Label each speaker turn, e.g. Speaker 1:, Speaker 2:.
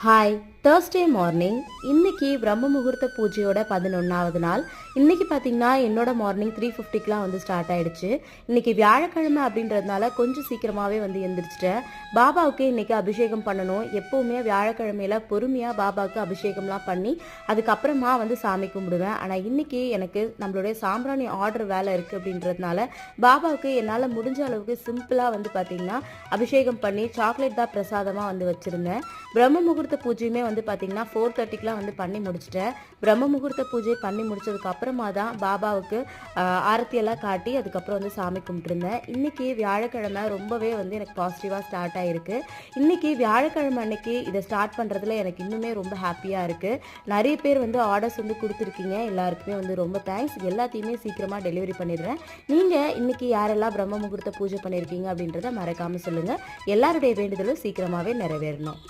Speaker 1: Hi, Thursday morning. இன்னைக்கு பிரம்ம முகூர்த்த பூஜையோட 11வது நாள். இன்னைக்கு பார்த்தீங்கன்னா என்னோட மார்னிங் 3:50க்குலாம் வந்து ஸ்டார்ட் ஆயிடுச்சு. இன்னைக்கு வியாழக்கிழமை அப்படின்றதுனால கொஞ்சம் சீக்கிரமாகவே வந்து எந்திரிச்சிட்டேன். பாபாவுக்கு இன்னைக்கு அபிஷேகம் பண்ணணும். எப்போவுமே வியாழக்கிழமையில பொறுமையாக பாபாவுக்கு அபிஷேகம்லாம் பண்ணி அதுக்கப்புறமா வந்து சாமி கும்பிடுவேன். ஆனால் இன்னைக்கு எனக்கு நம்மளுடைய சாம்பிராணி ஆர்டர் வேலை இருக்குது அப்படின்றதுனால பாபாவுக்கு என்னால் முடிஞ்ச அளவுக்கு சிம்பிளாக வந்து பார்த்தீங்கன்னா அபிஷேகம் பண்ணி சாக்லேட் தான் பிரசாதமாக வந்து வச்சுருந்தேன். பிரம்ம முகூர்த்த பூஜையுமே வந்து பார்த்தீங்கன்னா 4:30க்குலாம் வந்து பண்ணி முடிச்சிட்டேன். பிரம்ம முகூர்த்த பூஜை பண்ணி முடிச்சதுக்கு அப்புறமா தான் பாபாவுக்கு ஆரத்தியெல்லாம் காட்டி அதுக்கப்புறம் வந்து சாமி கும்பிட்டுருந்தேன். இன்னைக்கு வியாழக்கிழமை ரொம்பவே வந்து எனக்கு பாசிட்டிவாக ஸ்டார்ட் ஆகிருக்கு. இன்னைக்கு வியாழக்கிழமை அன்னைக்கு இதை ஸ்டார்ட் பண்ணுறதுல எனக்கு இன்னுமே ரொம்ப ஹாப்பியாக இருக்குது. நிறைய பேர் வந்து ஆர்டர்ஸ் வந்து கொடுத்துருக்கீங்க. எல்லாருக்குமே வந்து ரொம்ப தேங்க்ஸ். எல்லாத்தையுமே சீக்கிரமாக டெலிவரி பண்ணிடுறேன். நீங்கள் இன்னைக்கு யாரெல்லாம் பிரம்ம முகூர்த்த பூஜை பண்ணியிருக்கீங்க அப்படின்றத மறக்காமல் சொல்லுங்கள். எல்லாருடைய வேண்டுதலும் சீக்கிரமாகவே நிறைவேறணும்.